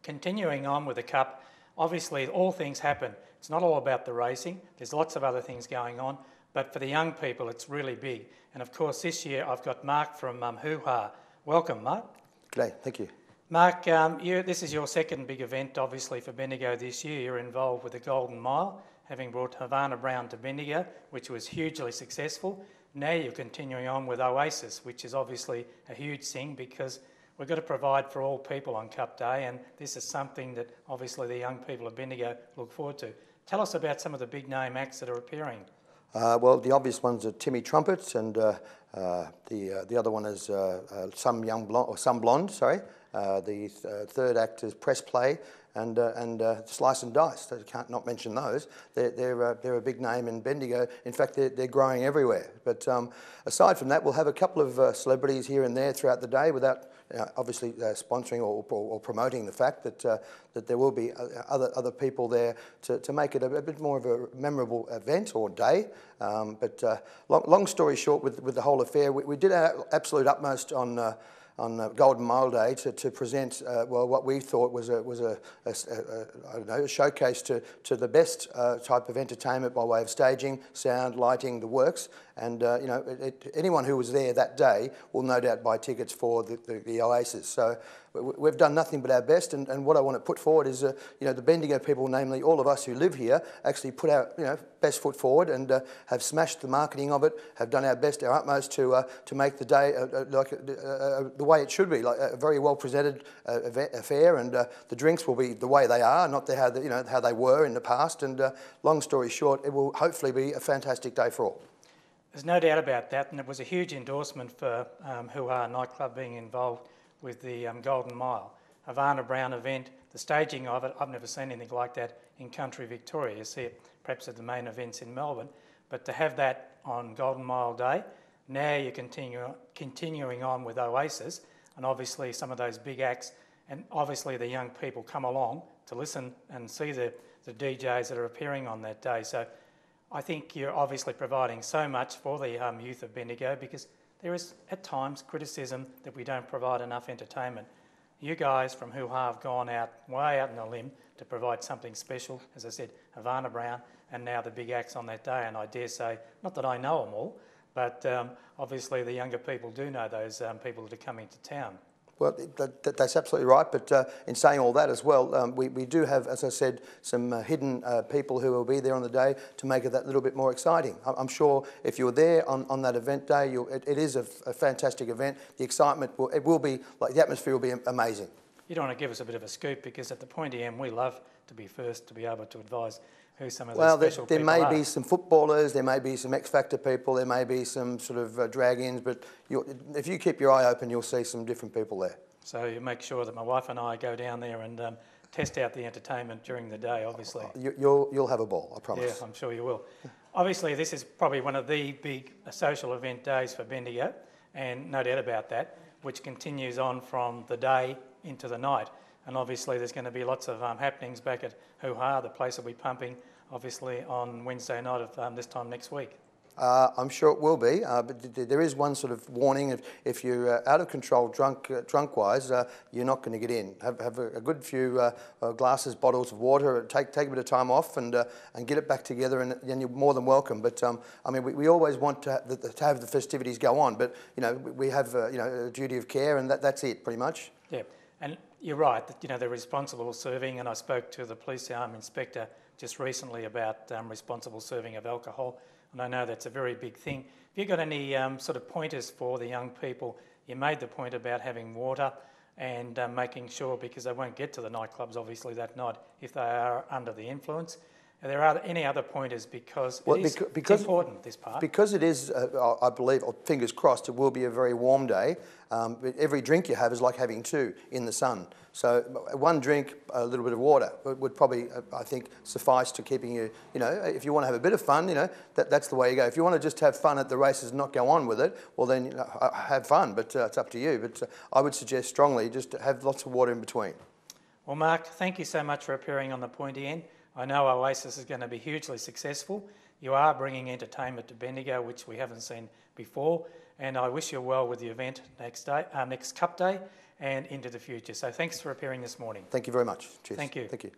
Continuing on with the Cup, obviously all things happen. It's not all about the racing. There's lots of other things going on, but for the young people, it's really big. And of course, this year I've got Mark from Hoo-Ha. Welcome, Mark. G'day, thank you. Mark, this is your second big event, obviously, for Bendigo this year. You're involved with the Golden Mile, having brought Havana Brown to Bendigo, which was hugely successful. Now you're continuing on with Oasis, which is obviously a huge thing because we've got to provide for all people on Cup Day, and this is something that obviously the young people of Bendigo look forward to. Tell us about some of the big name acts that are appearing. Well, the obvious ones are Timmy Trumpet, and the other one is Some Blonde. Sorry. The third act is Press Play, and Slice and Dice. I can't not mention those. They're a big name in Bendigo. In fact, they're growing everywhere. But aside from that, we'll have a couple of celebrities here and there throughout the day, without obviously sponsoring or promoting the fact that there will be other people there to make it a bit more of a memorable event or day. But long story short, with the whole affair, we did our absolute utmost on Golden Mile Day to present well, what we thought was a I don't know, a showcase to the best type of entertainment by way of staging, sound, lighting, the works. And you know, anyone who was there that day will no doubt buy tickets for the Oasis. So we've done nothing but our best. And what I want to put forward is, you know, the Bendigo people, namely all of us who live here, actually put our best foot forward and have smashed the marketing of it, have done our best, our utmost to make the day like the way it should be, like a very well presented affair. And the drinks will be the way they are, not how they were in the past. And long story short, it will hopefully be a fantastic day for all. There's no doubt about that, and it was a huge endorsement for Hoo-Ha nightclub being involved with the Golden Mile. Havana Brown event, the staging of it, I've never seen anything like that in country Victoria. You see it perhaps at the main events in Melbourne, but to have that on Golden Mile Day, now you're continuing on with Oasis, and obviously some of those big acts, and obviously the young people come along to listen and see the DJs that are appearing on that day. So I think you're obviously providing so much for the youth of Bendigo, because there is at times criticism that we don't provide enough entertainment. You guys from Hoo-Ha have gone way out on a limb to provide something special. As I said, Havana Brown, and now the big acts on that day. And I dare say, not that I know them all, but obviously the younger people do know those people that are coming to town. Well, that's absolutely right, but in saying all that as well, we do have, as I said, some hidden people who will be there on the day to make it that little bit more exciting. I'm sure if you're there on that event day, it is a fantastic event. The excitement, will be, like the atmosphere will be amazing. You don't want to give us a bit of a scoop, because at the Pointy End we love to be first to be able to advise who some of those special people are. There may be some footballers, there may be some X-Factor people, there may be some sort of drag-ins, but if you keep your eye open, you'll see some different people there. So you make sure that my wife and I go down there and test out the entertainment during the day, obviously. You'll have a ball, I promise. Yeah, I'm sure you will. Obviously, this is probably one of the big social event days for Bendigo, and no doubt about that, which continues on from the day into the night. And obviously there's going to be lots of happenings back at Hoo-Ha. The place will be pumping, obviously, on Wednesday night of this time next week. I'm sure it will be, but there is one sort of warning. If you're out of control drunk-wise, you're not going to get in. Have a good few glasses, bottles of water, take a bit of time off and get it back together, and then you're more than welcome. But I mean, we always want to have the festivities go on, but we have a duty of care, and that's it pretty much. Yeah. And you're right, that they're responsible serving, and I spoke to the police inspector just recently about responsible serving of alcohol, and I know that's a very big thing. Have you got any sort of pointers for the young people? You made the point about having water and making sure, because they won't get to the nightclubs obviously that night if they are under the influence. Are there any other pointers, because it's important, this part? Because it is, I believe, or fingers crossed, it will be a very warm day. Every drink you have is like having two in the sun. So one drink, a little bit of water would probably, I think, suffice to keeping you, if you want to have a bit of fun, that's the way you go. If you want to just have fun at the races and not go on with it, well then have fun, but it's up to you. But I would suggest strongly just to have lots of water in between. Well, Mark, thank you so much for appearing on the Pointy End. I know Oasis is going to be hugely successful. You are bringing entertainment to Bendigo, which we haven't seen before, and I wish you well with the event next Cup Day and into the future. So thanks for appearing this morning. Thank you very much. Cheers. Thank you. Thank you.